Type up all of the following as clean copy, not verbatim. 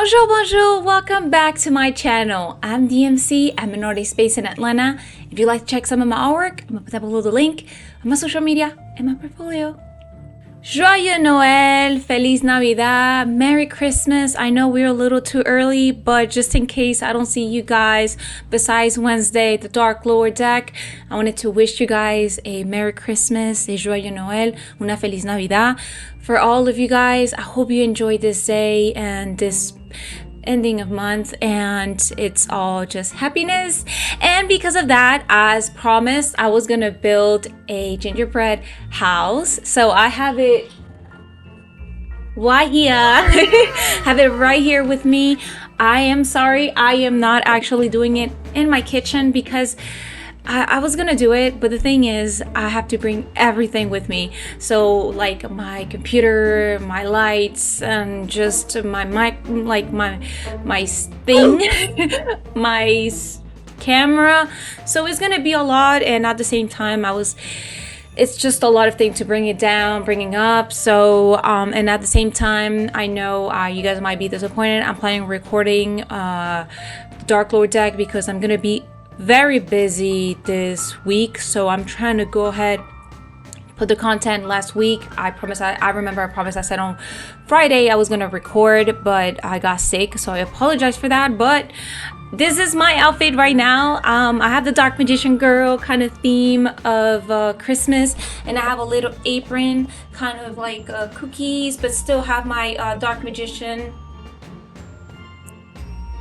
Bonjour, bonjour, welcome back to my channel. I'm DMC, I'm an artist based in Atlanta. If you'd like to check some of my artwork, I'm gonna put that below the link on my social media and my portfolio. Joyeux Noël, Feliz Navidad, Merry Christmas. I know we're a little too early, but just in case I don't see you guys besides Wednesday, the Dark Lord deck, I wanted to wish you guys a Merry Christmas, a Joyeux Noël, una Feliz Navidad. For all of you guys, I hope you enjoyed this day and this ending of month, and it's all just happiness. And because of that, as promised, I was gonna build a gingerbread house, so I have it right here. Have it right here with me. I am sorry, I am not actually doing it in my kitchen because I was gonna do it, but the thing is I have to bring everything with me. So like my computer, my lights, and just my mic, like my thing, my camera. So it's gonna be a lot, and at the same time it's just a lot of things to bring it down, bringing up. So and at the same time, I know you guys might be disappointed. I'm planning on recording Dark Lord deck because I'm gonna be very busy this week, so I'm trying to go ahead, put the content last week. I promised I said on Friday I was gonna record, but I got sick, so I apologize for that. But this is my outfit right now. I have the Dark Magician Girl kind of theme of Christmas, and I have a little apron, kind of like cookies, but still have my Dark Magician.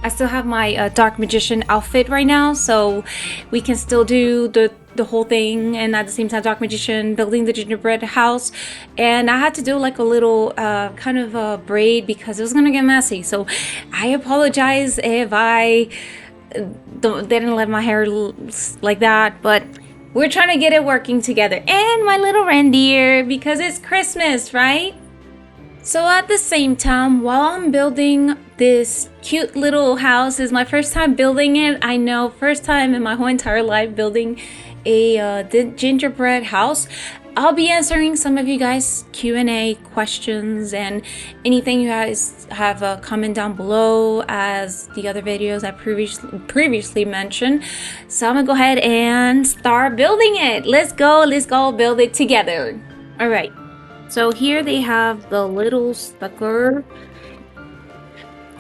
I still have my Dark Magician outfit right now, so we can still do the whole thing, and at the same time Dark Magician building the gingerbread house. And I had to do like a little kind of a braid because it was gonna get messy, so I apologize if I didn't let my hair like that, but we're trying to get it working together. And my little reindeer, because it's Christmas, right? So at the same time, while I'm building this cute little house, is my first time building it. I know, first time in my whole entire life building a gingerbread house. I'll be answering some of you guys Q&A questions and anything you guys have comment down below as the other videos I previously mentioned. So I'm gonna go ahead and start building it. Let's go build it together. All right. So here they have the little sticker,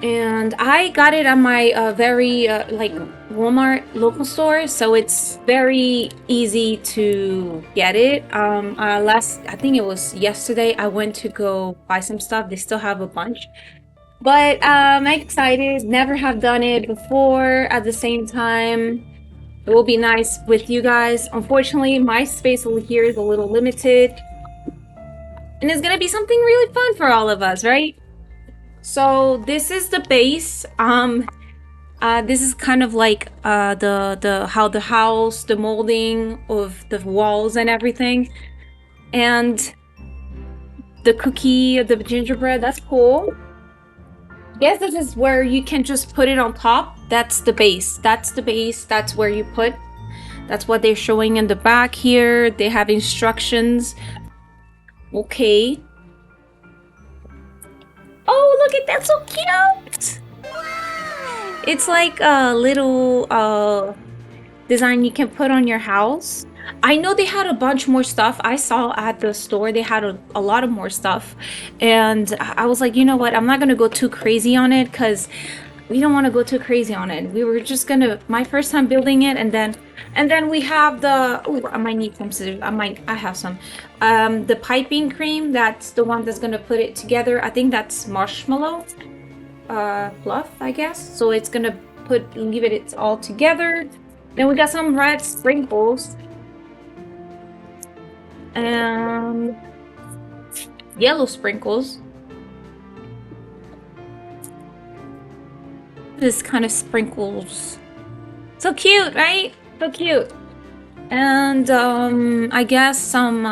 and I got it at my very like Walmart local store, so it's very easy to get it. I think it was yesterday, I went to go buy some stuff. They still have a bunch, but I'm excited. Never have done it before. At the same time, it will be nice with you guys. Unfortunately, my space over here is a little limited, and it's gonna be something really fun for all of us, right? So this is the base. This is kind of like how the house, the molding of the walls and everything, and the cookie, the gingerbread. That's cool. Guess this is where you can just put it on top. That's the base. That's the base. That's where you put. That's what they're showing in the back here. They have instructions. Okay. Oh, look at that, so cute! It's like a little design you can put on your house. I know they had a bunch more stuff. I saw at the store they had a lot of more stuff, and I was like, you know what, I'm not gonna go too crazy on it because we don't want to go too crazy on it. We were just gonna, my first time building it, and then we have the, oh, I might need some scissors. I have some. The piping cream, that's the one that's gonna put it together. I think that's marshmallow fluff, I guess. So it's gonna leave it all together. Then we got some red sprinkles and yellow sprinkles. This kind of sprinkles. So cute, right? So cute. And I guess some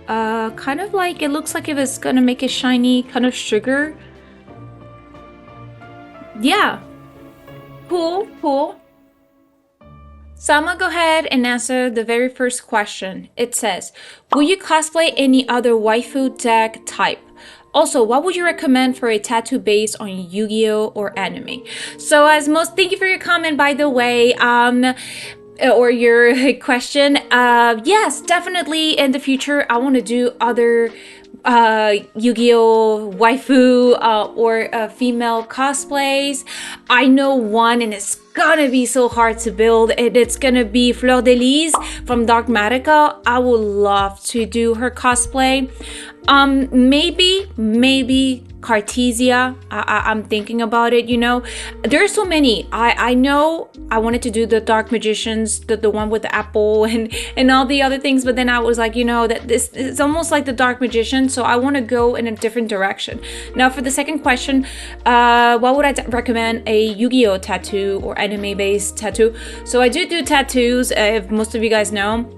kind of like, it looks like if it's gonna make it shiny, kind of sugar. Yeah, cool. So I'm gonna go ahead and answer the very first question. It says, will you cosplay any other waifu deck type? Also, what would you recommend for a tattoo based on Yu-Gi-Oh or anime? So thank you for your comment, by the way. Or your question. Yes, definitely in the future I want to do other Yu-Gi-Oh waifu or female cosplays. I know one, and it's gonna be so hard to build, and it's gonna be Fleur de Lis from Dogmatica. I would love to do her cosplay. Maybe Cartesia. I'm thinking about it, you know. There's so many. I know I wanted to do the Dark Magicians, the one with the apple and all the other things, but then I was like, you know, that this is almost like the Dark Magician, so I want to go in a different direction. Now for the second question, what would I recommend? A Yu-Gi-Oh tattoo or anime based tattoo? So I do tattoos, if most of you guys know.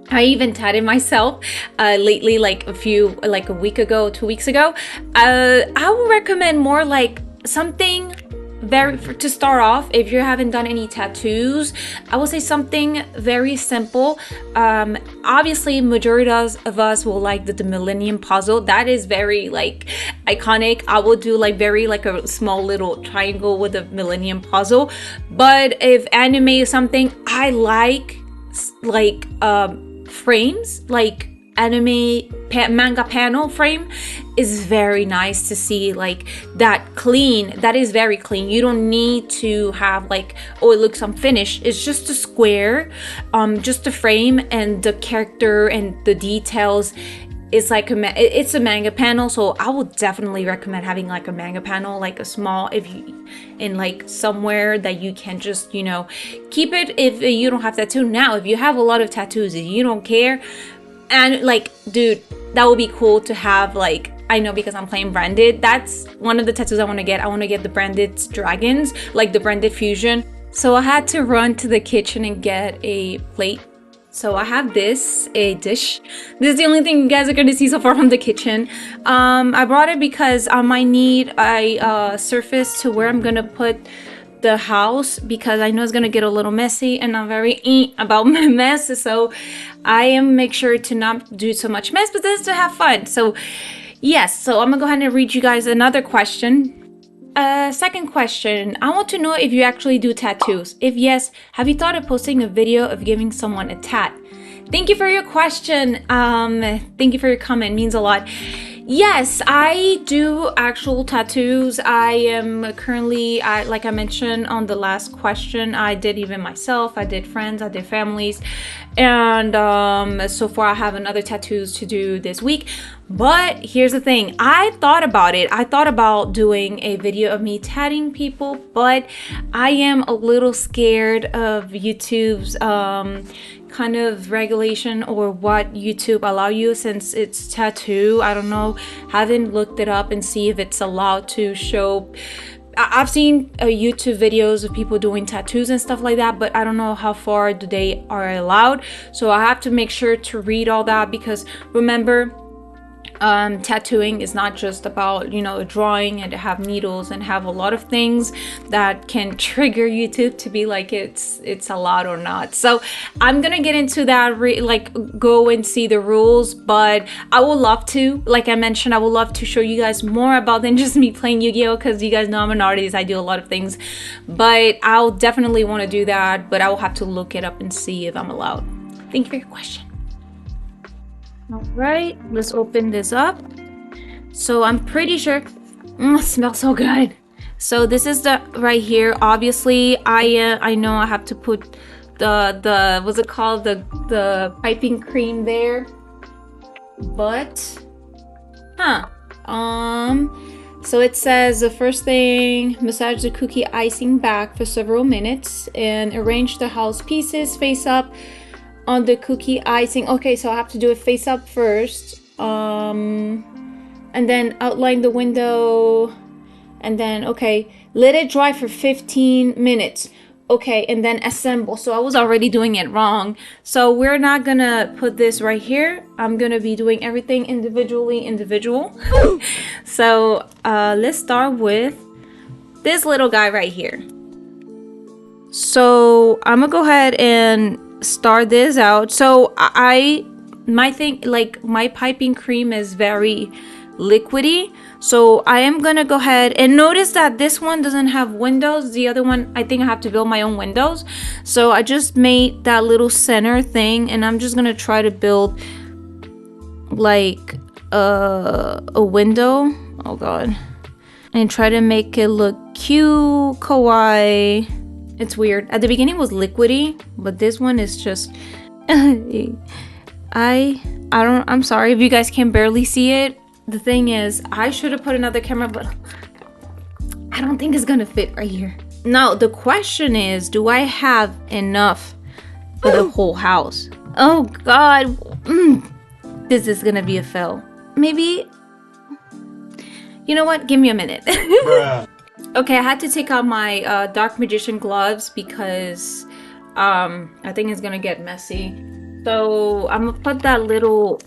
I even tattooed myself lately, like a week ago, 2 weeks ago. I would recommend more like something to start off. If you haven't done any tattoos, I would say something very simple. Obviously majority of us will like the Millennium Puzzle. That is very like iconic. I will do like a small little triangle with a Millennium Puzzle. But if anime is something I like frames, like anime manga panel frame is very nice to see, like that clean. That is very clean. You don't need to have like, oh, it looks unfinished. It's just a square, just a frame, and the character and the details. It's like it's a manga panel, so I would definitely recommend having like a manga panel, like a small, if you in like somewhere that you can just, you know, keep it. If you don't have tattoo now, if you have a lot of tattoos and you don't care, and like, dude, that would be cool to have. Like, I know because I'm playing branded, that's one of the tattoos I want to get. I want to get the branded dragons, like the branded fusion. So I had to run to the kitchen and get a plate. So I have a dish. This is the only thing you guys are going to see so far from the kitchen. I brought it because I might need a surface to where I'm going to put the house, because I know it's going to get a little messy, and I'm very about my mess. So I am make sure to not do so much mess, but just to have fun. So yes, so I'm going to go ahead and read you guys another question. Second question, I want to know if you actually do tattoos. If yes, have you thought of posting a video of giving someone a tat? Thank you for your question. Thank you for your comment. It means a lot. Yes, I do actual tattoos. I am currently, like I mentioned on the last question, I did even myself, I did friends, I did families, and so far I have another tattoos to do this week. But here's the thing, I thought about it. I thought about doing a video of me tatting people, but I am a little scared of YouTube's kind of regulation, or what YouTube allow you, since it's tattoo. I don't know, haven't looked it up and see if it's allowed to show. I've seen YouTube videos of people doing tattoos and stuff like that, but I don't know how far they are allowed. So I have to make sure to read all that, because remember, tattooing is not just about, you know, drawing and have needles and have a lot of things that can trigger YouTube to be like it's allowed or not. So I'm gonna get into that, go and see the rules. But I would love to, like I mentioned, I would love to show you guys more about than just me playing Yu-Gi-Oh, because you guys know I'm an artist, I do a lot of things. But I'll definitely want to do that, but I will have to look it up and see if I'm allowed. Thank you for your question. All right, let's open this up. So I'm pretty sure, it smells so good. So this is the right here. Obviously, I know I have to put the what's it called, the piping cream there. But, so it says the first thing: massage the cookie icing back for several minutes and arrange the house pieces face up on the cookie icing. Okay, so I have to do it face up first, and then outline the window, and then okay, let it dry for 15 minutes. Okay, and then assemble. So I was already doing it wrong, so we're not gonna put this right here. I'm gonna be doing everything individual. So let's start with this little guy right here. So I'm gonna go ahead and start this out. So my piping cream is very liquidy. So I am gonna go ahead and notice that this one doesn't have windows. The other one, I think I have to build my own windows. So I just made that little center thing, and I'm just gonna try to build like a window. Oh god. And try to make it look cute, kawaii. It's weird. At the beginning it was liquidy, but this one is just I'm sorry if you guys can barely see it. The thing is, I should have put another camera, but I don't think it's gonna fit right here. Now the question is, do I have enough for the whole house? Oh god. This is gonna be a fail. Maybe, you know what, give me a minute. Okay, I had to take out my dark magician gloves because I think it's gonna get messy. So I'm gonna put that little,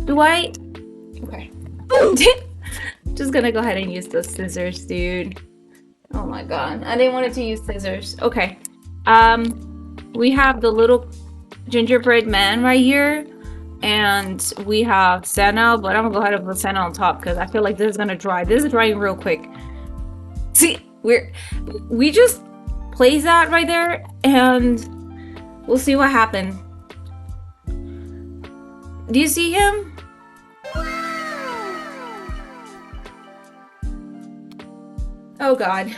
okay. Just gonna go ahead and use those scissors, dude. Oh my god, I didn't want it to use scissors. Okay, we have the little gingerbread man right here, and we have Santa, but I'm gonna go ahead and put Santa on top because I feel like this is gonna dry. This is drying real quick. See, we just place that right there and we'll see what happens. Do you see him? Oh god.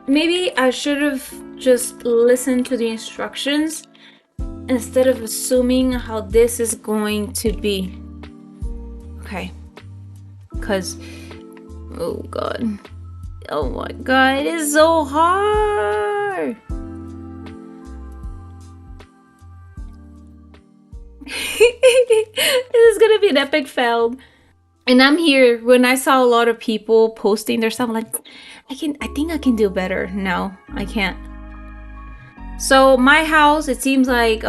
Maybe I should have just listened to the instructions instead of assuming how this is going to be. Okay. Because, oh god. Oh my god, it is so hard. This is gonna be an epic fail. And I'm here when I saw a lot of people posting their stuff, like, I think I can do better. No, I can't. So my house, it seems like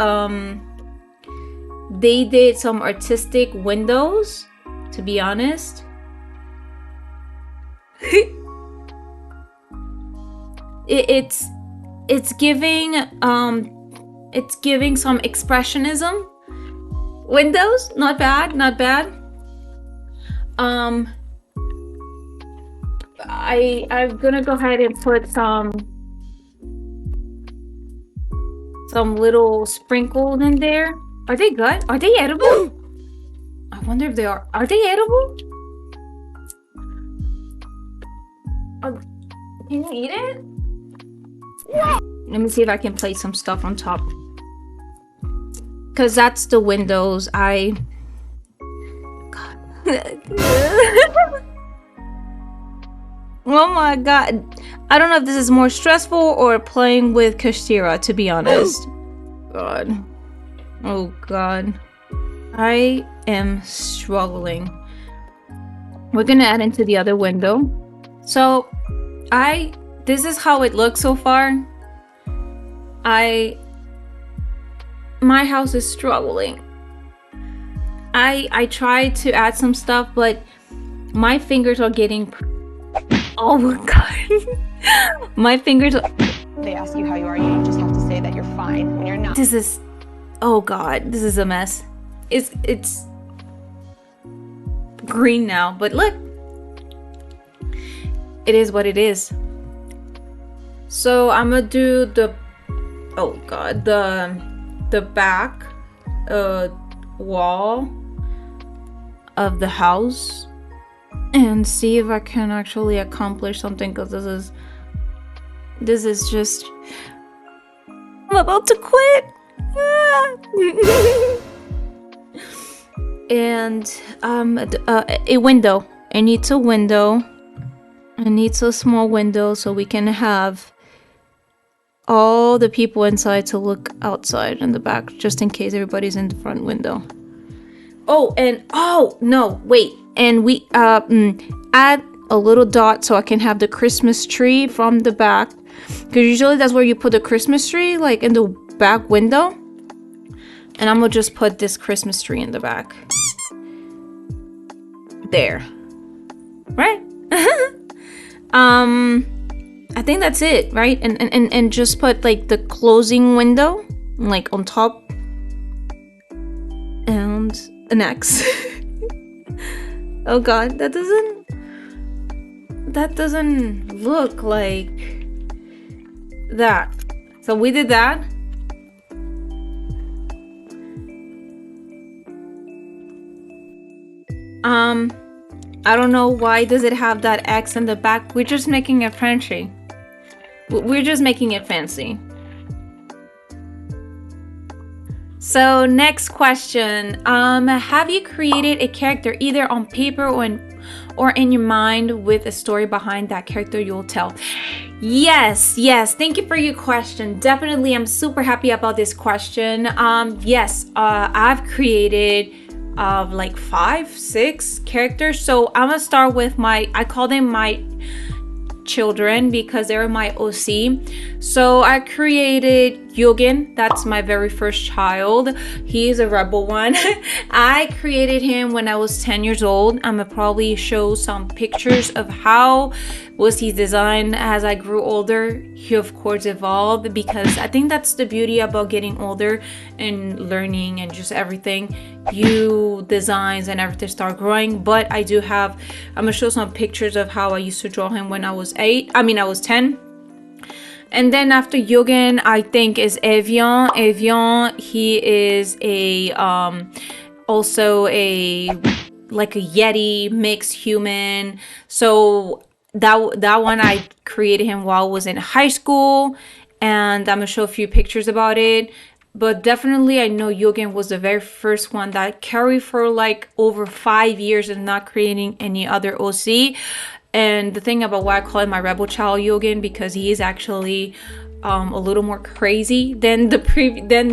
they did some artistic windows, to be honest. It's giving some expressionism windows. Not bad, not bad. I'm gonna go ahead and put some little sprinkles in there. Are they good? Are they edible? I wonder if they are. Are they edible? Can you eat it? Let me see if I can place some stuff on top. Cause that's the windows. Oh my god. I don't know if this is more stressful or playing with Kashtira, to be honest. God. Oh god. I am struggling. We're gonna add into the other window. So this is how it looks so far. My house is struggling. I tried to add some stuff, but my fingers are getting, oh my god. My fingers are, they ask you how you are, you just have to say that you're fine when you're not. This is, oh god, this is a mess. It's green now, but look, it is what it is. So I'm gonna do the, oh god, the back wall of the house and see if I can actually accomplish something, because this is just, I'm about to quit. And a window. It needs a window. It needs a small window so we can have all the people inside to look outside in the back, just in case everybody's in the front window. Oh, and oh no, wait, and we add a little dot so I can have the Christmas tree from the back, because usually that's where you put the Christmas tree, like in the back window. And I'm gonna just put this Christmas tree in the back. There. Right? I think that's it, right? And just put like the closing window like on top an X. Oh god, that doesn't look like that. So we did that. I don't know why does it have that X in the back. We're just making it fancy. We're just making it fancy. So next question. Have you created a character either on paper or in your mind with a story behind that character you'll tell? Yes. Thank you for your question. Definitely, I'm super happy about this question. Yes, I've created like 5-6 characters. So I'm gonna start with I call them my children because they're my OC. So I created Yogen. That's my very first child. He is a rebel one. I created him when I was 10 years old. I'm gonna probably show some pictures of how was he designed. As I grew older, he of course evolved, because I think that's the beauty about getting older and learning and just everything. You designs and everything start growing. But I'm gonna show some pictures of how I used to draw him when I was 10. And then after Yogen, I think is Evian. Evian, he is also like a Yeti mixed human. So that one I created him while I was in high school, and I'm gonna show a few pictures about it. But definitely I know Yogen was the very first one that I carried for like over 5 years and not creating any other OC. And the thing about why I call him my rebel child Yogen, because he is actually a little more crazy than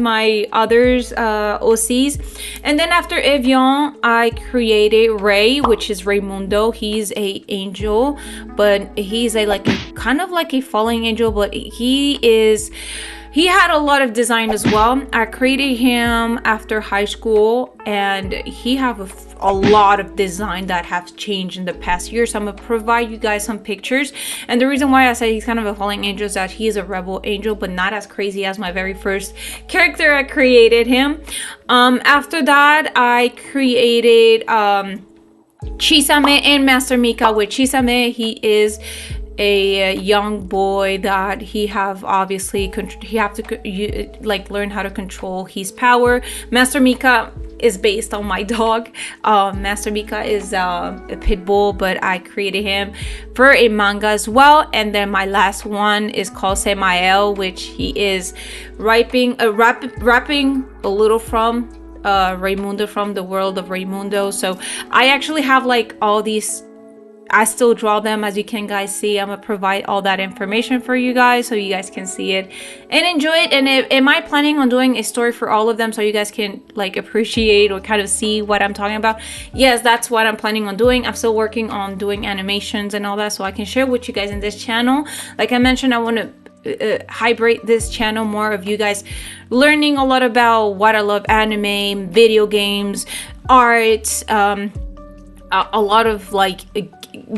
my others OCs. And then after Evian, I created Ray, which is Raymundo. He's a angel, but he's kind of like a falling angel, but he had a lot of design as well. I created him after high school, and he have a lot of design that have changed in the past year. So I'm gonna provide you guys some pictures. And the reason why I say he's kind of a falling angel is that he is a rebel angel, but not as crazy as my very first character I created him. After that, I created Chisame and Master Mika. With Chisame, he is a young boy that he have to learn how to control his power. Master Mika is based on my dog. Master Mika is a pit bull, but I created him for a manga as well. And then my last one is called Semael, which he is rapping a little from Raymundo, from the world of Raymundo. So I actually have like all these. I still draw them, as you can guys see. I'm gonna provide all that information for you guys so you guys can see it and enjoy it. And am I planning on doing a story for all of them so you guys can like appreciate or kind of see what I'm talking about? Yes, that's what I'm planning on doing. I'm still working on doing animations and all that so I can share with you guys in this channel. Like I mentioned, I want to hybrid this channel more of you guys learning a lot about what I love: anime, video games, art, a lot of like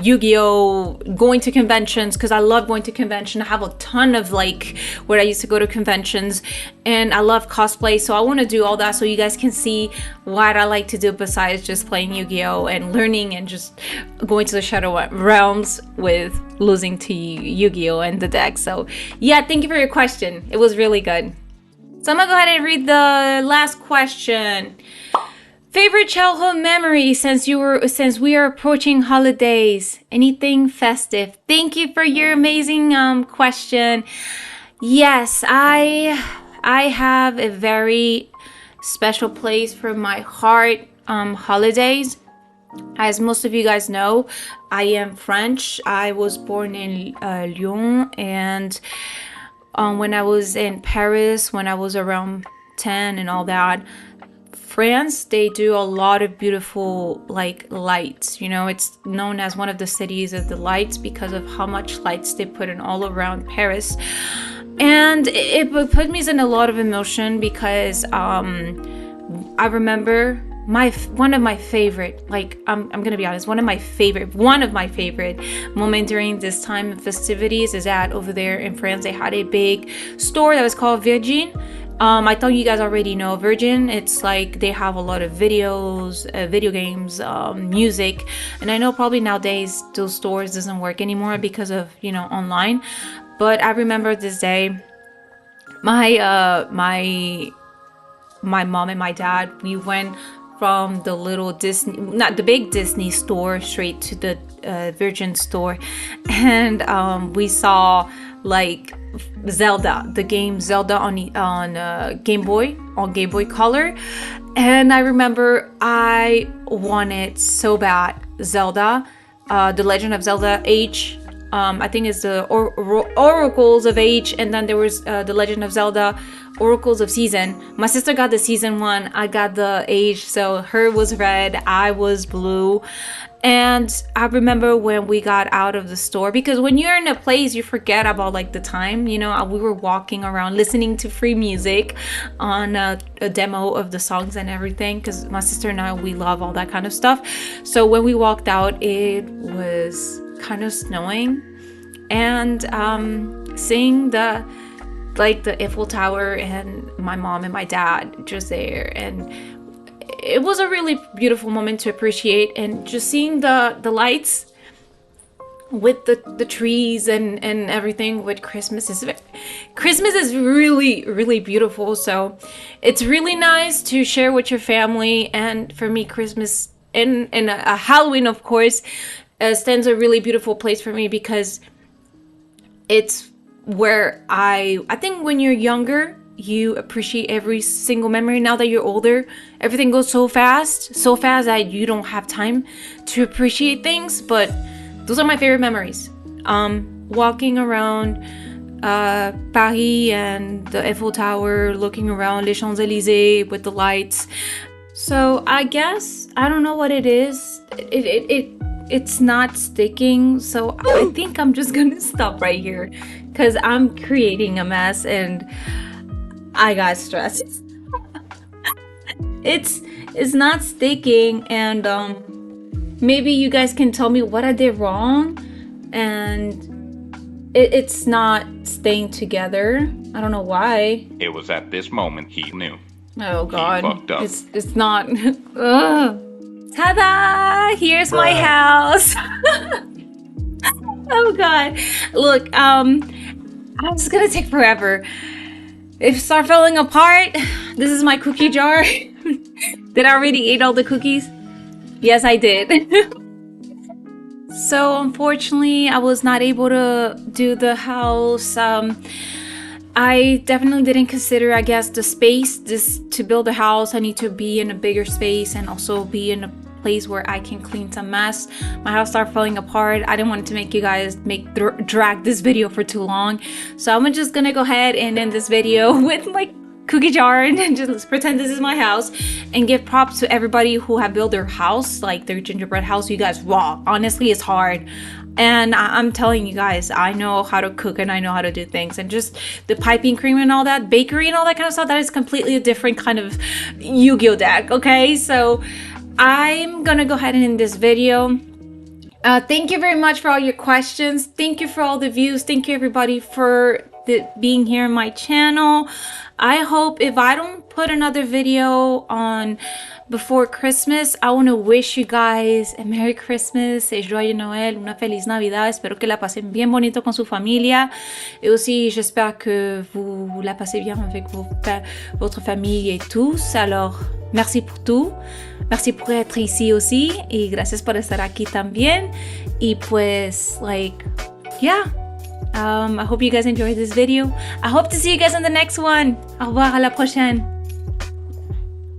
Yu-Gi-Oh, going to conventions, because I love going to convention. I have a ton of like where I used to go to conventions, and I love cosplay. So I want to do all that so you guys can see what I like to do besides just playing Yu-Gi-Oh and learning and just going to the Shadow Realms with losing to Yu-Gi-Oh and the deck. So yeah, thank you for your question. It was really good. So I'm gonna go ahead and read the last question. Favorite childhood memory since we are approaching holidays? Anything festive? Thank you for your amazing question. Yes, I have a very special place for my heart. Holidays. As most of you guys know, I am French. I was born in Lyon, and when I was in Paris, when I was around 10 and all that. France, they do a lot of beautiful like lights. You know, it's known as one of the cities of the lights because of how much lights they put in all around Paris. And it put me in a lot of emotion because I remember one of my favorite, like I'm gonna be honest, one of my favorite moment during this time of festivities is that over there in France they had a big store that was called Virgin. I thought you guys already know Virgin. It's like they have a lot of videos, video games, music, and I know probably nowadays those stores doesn't work anymore because of, you know, online. But I remember this day, my mom and my dad, we went from the little Disney, not the big Disney store, straight to the Virgin store, and we saw like Zelda, the game Zelda on Game Boy, on Game Boy Color. And I remember I wanted so bad Zelda, The Legend of Zelda Age. I think it's the Oracles of Age, and then there was The Legend of Zelda Oracles of Season. My sister got the Season 1, I got the Age, so her was red, I was blue. And I remember when we got out of the store, because when you're in a place, you forget about like the time, you know. We were walking around listening to free music on a demo of the songs and everything, because my sister and I, we love all that kind of stuff. So when we walked out, it was kind of snowing, and seeing the Eiffel Tower and my mom and my dad just there, and it was a really beautiful moment to appreciate. And just seeing the lights with the trees and everything with Christmas is really, really beautiful. So it's really nice to share with your family. And for me, Christmas and Halloween, of course, stands a really beautiful place for me, because it's where I think when you're younger, you appreciate every single memory. Now that you're older, everything goes so fast that you don't have time to appreciate things. But those are my favorite memories. Walking around Paris and the Eiffel Tower, looking around Les Champs-Élysées with the lights. So I guess, I don't know what it is. It's not sticking, so I think I'm just gonna stop right here, because I'm creating a mess and I got stressed. It's not sticking, and maybe you guys can tell me what I did wrong, and it's not staying together. I don't know why. It was at this moment he knew. Oh God, He fucked up. It's not. Ugh. Ta-da! Here's my house. Oh God, look, it's gonna take forever. If it start falling apart, this is my cookie jar. Did I already eat all the cookies? Yes, I did. So unfortunately, I was not able to do the house. I definitely didn't consider, I guess, the space. To build a house, I need to be in a bigger space and also be in a place where I can clean some mess. My house started falling apart. I didn't want to make you guys drag this video for too long, so I'm just gonna go ahead and end this video with my cookie jar and just pretend this is my house, and give props to everybody who have built their house, like their gingerbread house. You guys rock. Honestly, it's hard. And I'm telling you guys, I know how to cook and I know how to do things. And just the piping cream and all that, bakery and all that kind of stuff, that is completely a different kind of Yu-Gi-Oh deck, okay? So I'm gonna go ahead and end this video. Thank you very much for all your questions. Thank you for all the views. Thank you everybody for being here on my channel. I hope if I don't put another video on before Christmas, I want to wish you guys a Merry Christmas, a Joyeux Noël, una Feliz Navidad. Espero que la pasen bien bonito con su familia. Et aussi, j'espère que vous la passez bien avec votre famille et tous. Alors, merci pour tout. Merci por être ici aussi. Y gracias por estar aquí también. Y pues, like, yeah. I hope you guys enjoyed this video. I hope to see you guys in the next one. Au revoir, à la prochaine.